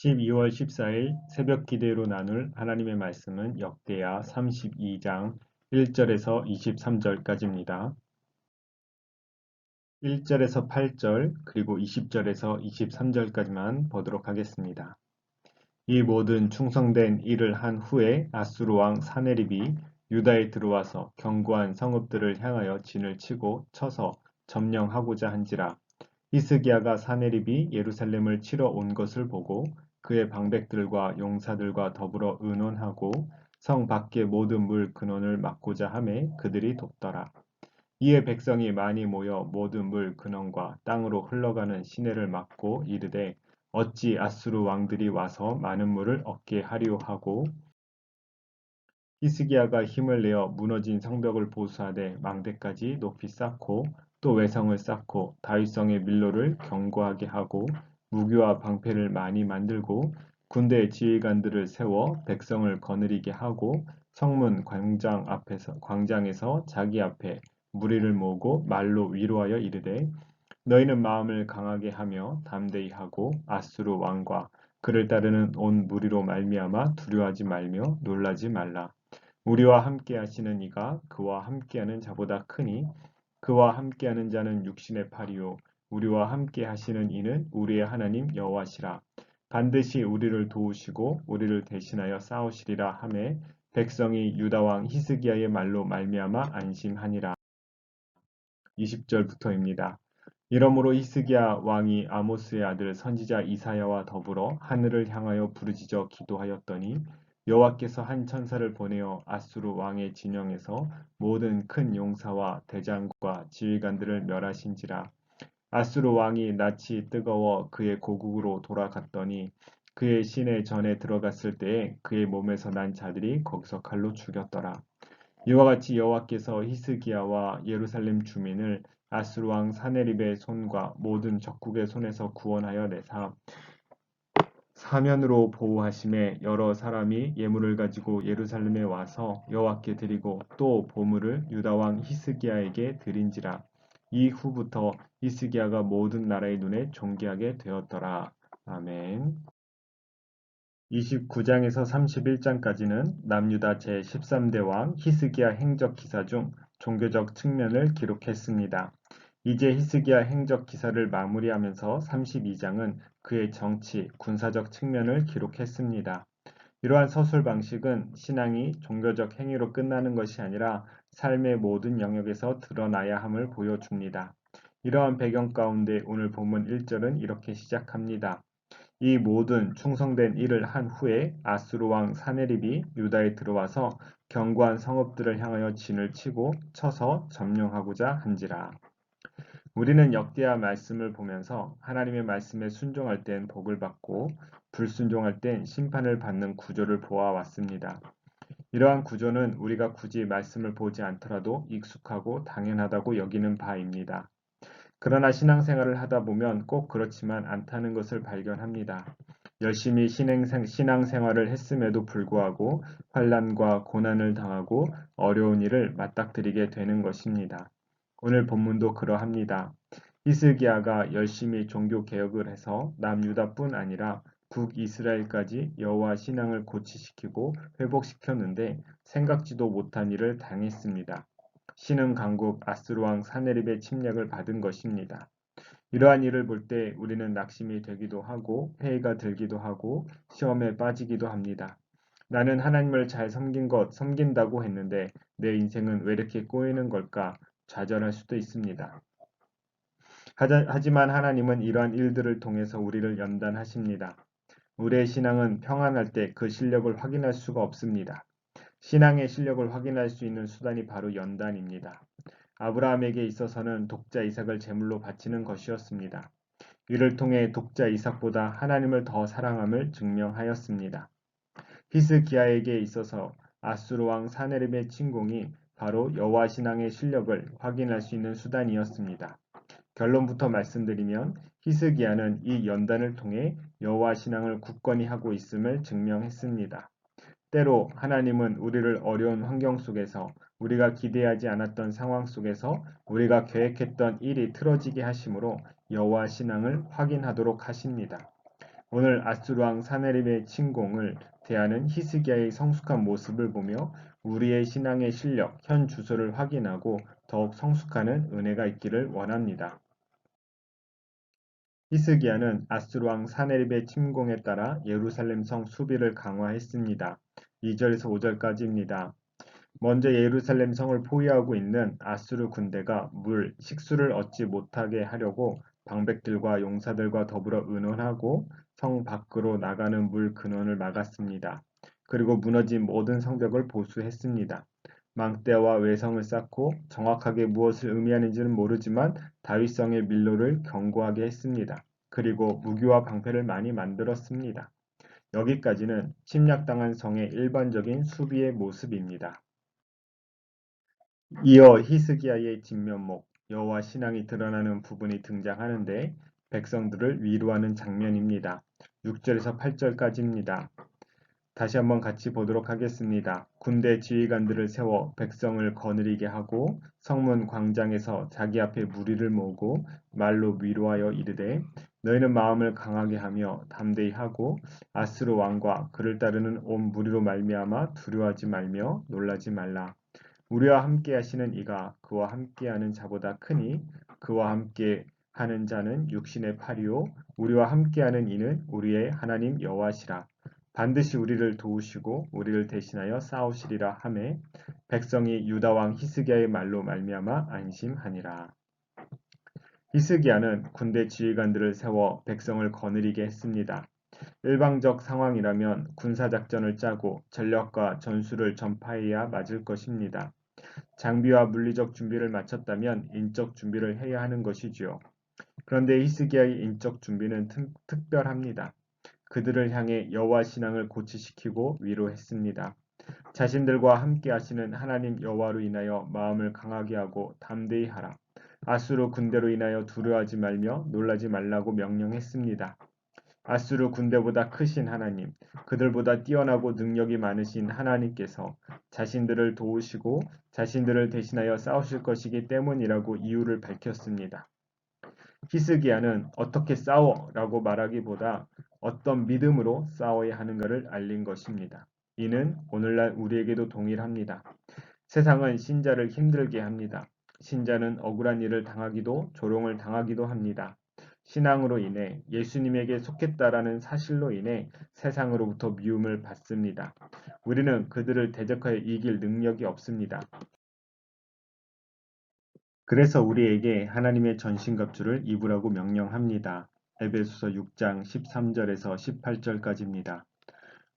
12월 14일 새벽 기대로 나눌 하나님의 말씀은 역대하 32장 1절에서 23절까지입니다. 1절에서 8절 그리고 20절에서 23절까지만 보도록 하겠습니다. 이 모든 충성된 일을 한 후에 아수르 왕 사네립이 유다에 들어와서 견고한 성읍들을 향하여 진을 치고 쳐서 점령하고자 한지라. 히스기야가 사네립이 예루살렘을 치러 온 것을 보고 그의 방백들과 용사들과 더불어 의논하고 성 밖의 모든 물 근원을 막고자 하매 그들이 돕더라. 이에 백성이 많이 모여 모든 물 근원과 땅으로 흘러가는 시내를 막고 이르되 어찌 아수르 왕들이 와서 많은 물을 얻게 하리오 하고, 히스기야가 힘을 내어 무너진 성벽을 보수하되 망대까지 높이 쌓고 또 외성을 쌓고 다윗성의 밀로를 견고하게 하고 무기와 방패를 많이 만들고 군대 지휘관들을 세워 백성을 거느리게 하고 성문 광장에서 자기 앞에 무리를 모으고 말로 위로하여 이르되 너희는 마음을 강하게 하며 담대히 하고 아수르 왕과 그를 따르는 온 무리로 말미암아 두려워하지 말며 놀라지 말라. 우리와 함께 하시는 이가 그와 함께하는 자보다 크니 그와 함께하는 자는 육신의 팔이요 우리와 함께 하시는 이는 우리의 하나님 여호와시라. 반드시 우리를 도우시고 우리를 대신하여 싸우시리라 하매 백성이 유다 왕 히스기야의 말로 말미암아 안심하니라. 20절부터입니다. 이러므로 히스기야 왕이 아모스의 아들 선지자 이사야와 더불어 하늘을 향하여 부르짖어 기도하였더니 여호와께서 한 천사를 보내어 아수르 왕의 진영에서 모든 큰 용사와 대장과 지휘관들을 멸하신지라. 아수르 왕이 낯이 뜨거워 그의 고국으로 돌아갔더니 그의 시내 전에 들어갔을 때에 그의 몸에서 난 자들이 거기서 칼로 죽였더라. 이와 같이 여호와께서 히스기야와 예루살렘 주민을 아수르 왕 사네립의 손과 모든 적국의 손에서 구원하여 내사 사면으로 보호하심에 여러 사람이 예물을 가지고 예루살렘에 와서 여호와께 드리고 또 보물을 유다 왕 히스기야에게 드린지라. 이후부터 히스기야가 모든 나라의 눈에 존귀하게 되었더라. 아멘. 29장에서 31장까지는 남유다 제13대 왕 히스기야 행적 기사 중 종교적 측면을 기록했습니다. 이제 히스기야 행적 기사를 마무리하면서 32장은 그의 정치, 군사적 측면을 기록했습니다. 이러한 서술 방식은 신앙이 종교적 행위로 끝나는 것이 아니라 삶의 모든 영역에서 드러나야 함을 보여줍니다. 이러한 배경 가운데 오늘 본문 1절은 이렇게 시작합니다. 이 모든 충성된 일을 한 후에 아수르 왕 사네립이 유다에 들어와서 견고한 성읍들을 향하여 진을 치고 쳐서 점령하고자 한지라. 우리는 역대하 말씀을 보면서 하나님의 말씀에 순종할 땐 복을 받고 불순종할 땐 심판을 받는 구조를 보아왔습니다. 이러한 구조는 우리가 굳이 말씀을 보지 않더라도 익숙하고 당연하다고 여기는 바입니다. 그러나 신앙생활을 하다 보면 꼭 그렇지만 않다는 것을 발견합니다. 열심히 신앙생활을 했음에도 불구하고 환난과 고난을 당하고 어려운 일을 맞닥뜨리게 되는 것입니다. 오늘 본문도 그러합니다. 히스기야가 열심히 종교 개혁을 해서 남유다뿐 아니라 북이스라엘까지 여호와 신앙을 고취시키고 회복시켰는데 생각지도 못한 일을 당했습니다. 신흥 강국 아수르 왕 사네립의 침략을 받은 것입니다. 이러한 일을 볼 때 우리는 낙심이 되기도 하고 회의가 들기도 하고 시험에 빠지기도 합니다. 나는 하나님을 잘 섬긴다고 했는데 내 인생은 왜 이렇게 꼬이는 걸까 좌절할 수도 있습니다. 하지만 하나님은 이러한 일들을 통해서 우리를 연단하십니다. 우리의 신앙은 평안할 때 그 실력을 확인할 수가 없습니다. 신앙의 실력을 확인할 수 있는 수단이 바로 연단입니다. 아브라함에게 있어서는 독자 이삭을 제물로 바치는 것이었습니다. 이를 통해 독자 이삭보다 하나님을 더 사랑함을 증명하였습니다. 히스기야에게 있어서 아수르 왕 사네립의 침공이 바로 여호와 신앙의 실력을 확인할 수 있는 수단이었습니다. 결론부터 말씀드리면 히스기야는 이 연단을 통해 여호와 신앙을 굳건히 하고 있음을 증명했습니다. 때로 하나님은 우리를 어려운 환경 속에서 우리가 기대하지 않았던 상황 속에서 우리가 계획했던 일이 틀어지게 하심으로 여호와 신앙을 확인하도록 하십니다. 오늘 아수르 왕 사네립의 침공을 대하는 히스기야의 성숙한 모습을 보며 우리의 신앙의 실력, 현 주소를 확인하고 더욱 성숙하는 은혜가 있기를 원합니다. 히스기야는 아수르 왕 사네립의 침공에 따라 예루살렘 성 수비를 강화했습니다. 2절에서 5절까지입니다. 먼저 예루살렘 성을 포위하고 있는 아수르 군대가 물, 식수를 얻지 못하게 하려고 방백들과 용사들과 더불어 의논하고 성 밖으로 나가는 물 근원을 막았습니다. 그리고 무너진 모든 성벽을 보수했습니다. 망대와 외성을 쌓고 정확하게 무엇을 의미하는지는 모르지만 다윗성의 밀로를 견고하게 했습니다. 그리고 무기와 방패를 많이 만들었습니다. 여기까지는 침략당한 성의 일반적인 수비의 모습입니다. 이어 히스기야의 진면목, 여호와 신앙이 드러나는 부분이 등장하는데 백성들을 위로하는 장면입니다. 6절에서 8절까지입니다. 다시 한번 같이 보도록 하겠습니다. 군대 지휘관들을 세워 백성을 거느리게 하고 성문 광장에서 자기 앞에 무리를 모으고 말로 위로하여 이르되 너희는 마음을 강하게 하며 담대히 하고 아스루 왕과 그를 따르는 온 무리로 말미암아 두려워하지 말며 놀라지 말라. 우리와 함께 하시는 이가 그와 함께하는 자보다 크니 그와 함께 하는 자는 육신의 팔이요 우리와 함께하는 이는 우리의 하나님 여호와시라. 반드시 우리를 도우시고 우리를 대신하여 싸우시리라 하매 백성이 유다 왕 히스기야의 말로 말미암아 안심하니라. 히스기야는 군대 지휘관들을 세워 백성을 거느리게 했습니다. 일방적 상황이라면 군사작전을 짜고 전력과 전술을 전파해야 맞을 것입니다. 장비와 물리적 준비를 마쳤다면 인적 준비를 해야 하는 것이지요. 그런데 히스기야의 인적 준비는 특별합니다. 그들을 향해 여호와 신앙을 고취시키고 위로했습니다. 자신들과 함께 하시는 하나님 여호와로 인하여 마음을 강하게 하고 담대히 하라. 아수르 군대로 인하여 두려워하지 말며 놀라지 말라고 명령했습니다. 아수르 군대보다 크신 하나님, 그들보다 뛰어나고 능력이 많으신 하나님께서 자신들을 도우시고 자신들을 대신하여 싸우실 것이기 때문이라고 이유를 밝혔습니다. 히스기야는 어떻게 싸워 라고 말하기보다 어떤 믿음으로 싸워야 하는가를 알린 것입니다. 이는 오늘날 우리에게도 동일합니다. 세상은 신자를 힘들게 합니다. 신자는 억울한 일을 당하기도 조롱을 당하기도 합니다. 신앙으로 인해 예수님에게 속했다라는 사실로 인해 세상으로부터 미움을 받습니다. 우리는 그들을 대적하여 이길 능력이 없습니다. 그래서 우리에게 하나님의 전신갑주를 입으라고 명령합니다. 에베소서 6장 13절에서 18절까지입니다.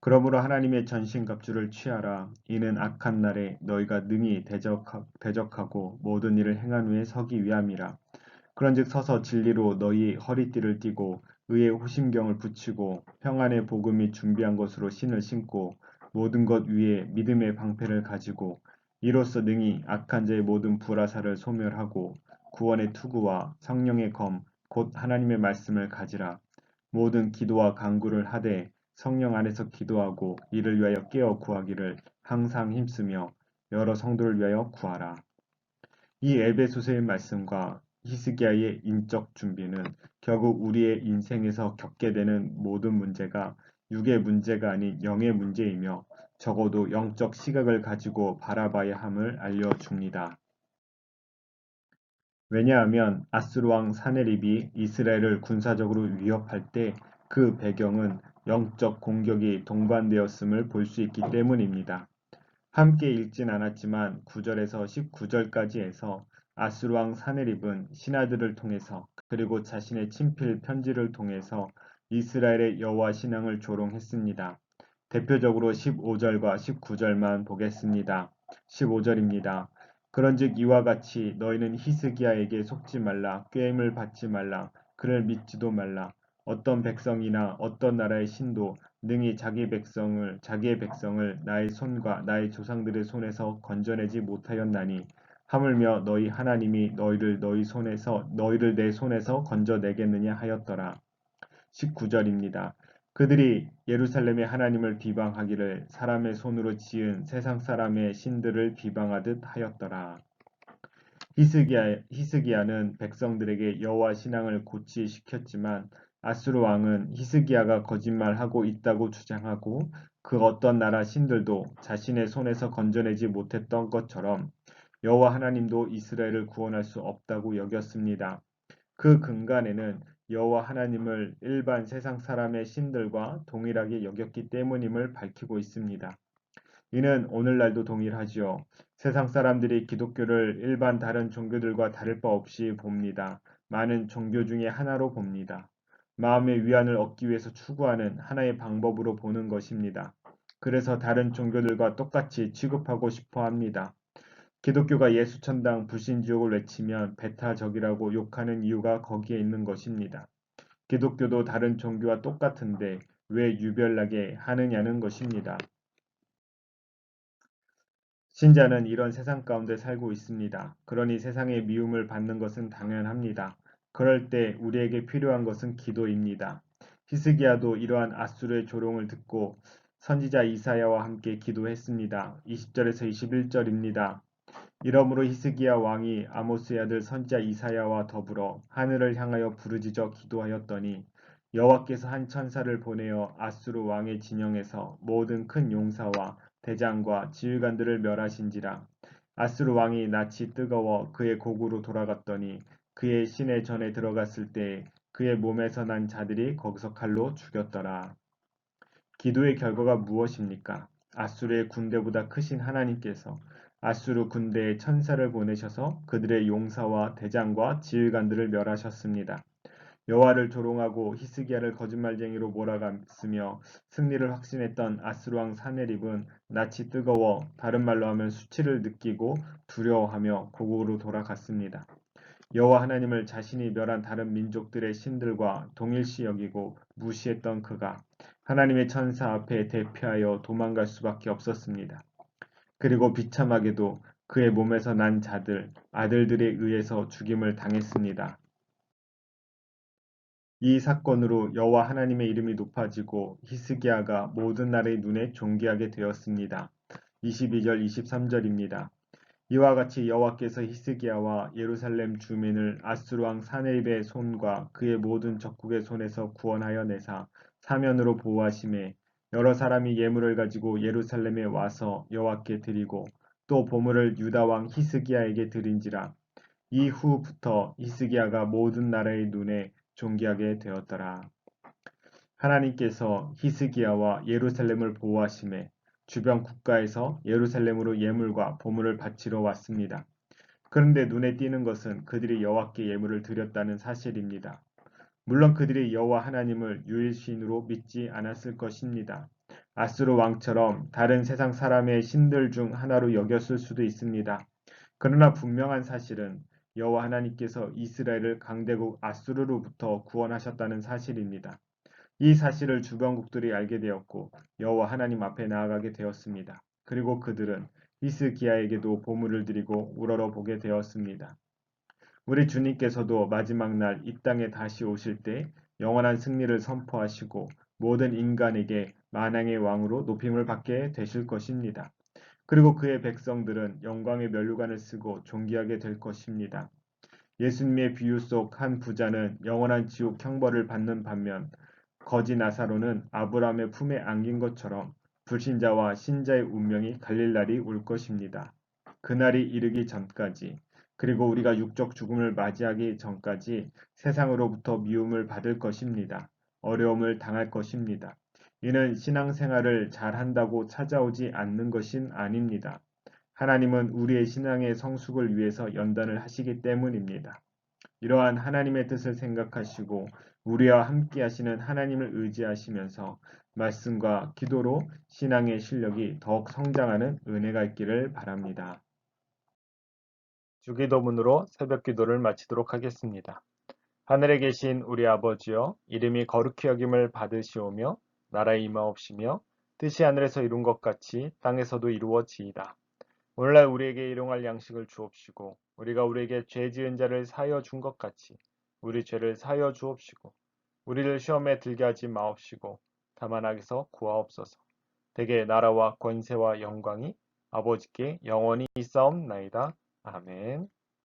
그러므로 하나님의 전신갑주를 취하라. 이는 악한 날에 너희가 능히 대적하고 모든 일을 행한 후에 서기 위함이라. 그런즉 서서 진리로 너희 허리띠를 띠고 의의 호심경을 붙이고 평안의 복음이 준비한 것으로 신을 신고 모든 것 위에 믿음의 방패를 가지고 이로써 능히 악한 자의 모든 불화살을 소멸하고 구원의 투구와 성령의 검 곧 하나님의 말씀을 가지라. 모든 기도와 간구를 하되 성령 안에서 기도하고 이를 위하여 깨어 구하기를 항상 힘쓰며 여러 성도를 위하여 구하라. 이 에베소서의 말씀과 히스기야의 인적 준비는 결국 우리의 인생에서 겪게 되는 모든 문제가 육의 문제가 아닌 영의 문제이며 적어도 영적 시각을 가지고 바라봐야 함을 알려줍니다. 왜냐하면 아수르 왕 사네립이 이스라엘을 군사적으로 위협할 때 그 배경은 영적 공격이 동반되었음을 볼 수 있기 때문입니다. 함께 읽진 않았지만 9절에서 19절까지에서 아수르 왕 사네립은 신하들을 통해서 그리고 자신의 친필 편지를 통해서 이스라엘의 여호와 신앙을 조롱했습니다. 대표적으로 15절과 19절만 보겠습니다. 15절입니다. 그런즉 이와 같이 너희는 히스기야에게 속지 말라, 꾀임을 받지 말라, 그를 믿지도 말라. 어떤 백성이나 어떤 나라의 신도 능히 자기의 백성을 나의 손과 나의 조상들의 손에서 건져내지 못하였나니 하물며 너희 하나님이 너희를 내 손에서 건져내겠느냐 하였더라. 19절입니다. 그들이 예루살렘의 하나님을 비방하기를 사람의 손으로 지은 세상 사람의 신들을 비방하듯 하였더라. 히스기야는 백성들에게 여호와 신앙을 고취시켰지만 아수르 왕은 히스기야가 거짓말하고 있다고 주장하고 그 어떤 나라 신들도 자신의 손에서 건져내지 못했던 것처럼 여호와 하나님도 이스라엘을 구원할 수 없다고 여겼습니다. 그 근간에는 여호와 하나님을 일반 세상 사람의 신들과 동일하게 여겼기 때문임을 밝히고 있습니다. 이는 오늘날도 동일하지요. 세상 사람들이 기독교를 일반 다른 종교들과 다를 바 없이 봅니다. 많은 종교 중에 하나로 봅니다. 마음의 위안을 얻기 위해서 추구하는 하나의 방법으로 보는 것입니다. 그래서 다른 종교들과 똑같이 취급하고 싶어 합니다. 기독교가 예수천당 불신지옥을 외치면 배타적이라고 욕하는 이유가 거기에 있는 것입니다. 기독교도 다른 종교와 똑같은데 왜 유별나게 하느냐는 것입니다. 신자는 이런 세상 가운데 살고 있습니다. 그러니 세상의 미움을 받는 것은 당연합니다. 그럴 때 우리에게 필요한 것은 기도입니다. 히스기야도 이러한 아수르의 조롱을 듣고 선지자 이사야와 함께 기도했습니다. 20절에서 21절입니다. 이러므로 히스기야 왕이 아모스의 아들 선지자 이사야와 더불어 하늘을 향하여 부르짖어 기도하였더니 여호와께서 한 천사를 보내어 아수르 왕의 진영에서 모든 큰 용사와 대장과 지휘관들을 멸하신지라. 아수르 왕이 낯이 뜨거워 그의 고구로 돌아갔더니 그의 시내 전에 들어갔을 때에 그의 몸에서 난 자들이 거기서 칼로 죽였더라. 기도의 결과가 무엇입니까? 아수르의 군대보다 크신 하나님께서 아수르 군대에 천사를 보내셔서 그들의 용사와 대장과 지휘관들을 멸하셨습니다. 여호와를 조롱하고 히스기야를 거짓말쟁이로 몰아갔으며 승리를 확신했던 아수르 왕 사네립은 낯이 뜨거워 다른 말로 하면 수치를 느끼고 두려워하며 고국으로 돌아갔습니다. 여호와 하나님을 자신이 멸한 다른 민족들의 신들과 동일시 여기고 무시했던 그가 하나님의 천사 앞에 대피하여 도망갈 수밖에 없었습니다. 그리고 비참하게도 그의 몸에서 난 자들, 아들들에 의해서 죽임을 당했습니다. 이 사건으로 여호와 하나님의 이름이 높아지고 히스기야가 모든 나라의 눈에 존귀하게 되었습니다. 22절 23절입니다. 이와 같이 여호와께서 히스기야와 예루살렘 주민을 아수르 왕 사네립의 손과 그의 모든 적국의 손에서 구원하여 내사 사면으로 보호하심에 여러 사람이 예물을 가지고 예루살렘에 와서 여호와께 드리고 또 보물을 유다 왕 히스기야에게 드린지라. 이후부터 히스기야가 모든 나라의 눈에 존귀하게 되었더라. 하나님께서 히스기야와 예루살렘을 보호하심에 주변 국가에서 예루살렘으로 예물과 보물을 바치러 왔습니다. 그런데 눈에 띄는 것은 그들이 여호와께 예물을 드렸다는 사실입니다. 물론 그들이 여호와 하나님을 유일신으로 믿지 않았을 것입니다. 아수르 왕처럼 다른 세상 사람의 신들 중 하나로 여겼을 수도 있습니다. 그러나 분명한 사실은 여호와 하나님께서 이스라엘을 강대국 아수르로부터 구원하셨다는 사실입니다. 이 사실을 주변국들이 알게 되었고 여호와 하나님 앞에 나아가게 되었습니다. 그리고 그들은 히스기야에게도 보물을 드리고 우러러 보게 되었습니다. 우리 주님께서도 마지막 날 이 땅에 다시 오실 때 영원한 승리를 선포하시고 모든 인간에게 만왕의 왕으로 높임을 받게 되실 것입니다. 그리고 그의 백성들은 영광의 면류관을 쓰고 존귀하게 될 것입니다. 예수님의 비유 속 한 부자는 영원한 지옥 형벌을 받는 반면 거지 나사로는 아브라함의 품에 안긴 것처럼 불신자와 신자의 운명이 갈릴 날이 올 것입니다. 그날이 이르기 전까지 그리고 우리가 육적 죽음을 맞이하기 전까지 세상으로부터 미움을 받을 것입니다. 어려움을 당할 것입니다. 이는 신앙생활을 잘한다고 찾아오지 않는 것은 아닙니다. 하나님은 우리의 신앙의 성숙을 위해서 연단을 하시기 때문입니다. 이러한 하나님의 뜻을 생각하시고 우리와 함께 하시는 하나님을 의지하시면서 말씀과 기도로 신앙의 실력이 더욱 성장하는 은혜가 있기를 바랍니다. 주기도문으로 새벽 기도를 마치도록 하겠습니다. 하늘에 계신 우리 아버지여, 이름이 거룩히 여김을 받으시오며 나라에 임하옵시며 뜻이 하늘에서 이룬 것 같이 땅에서도 이루어지이다. 오늘날 우리에게 일용할 양식을 주옵시고 우리가 우리에게 죄 지은 자를 사하여 준 것 같이 우리 죄를 사하여 주옵시고 우리를 시험에 들게 하지 마옵시고 다만 악에서 구하옵소서. 대개 나라와 권세와 영광이 아버지께 영원히 있사옵나이다. 아멘.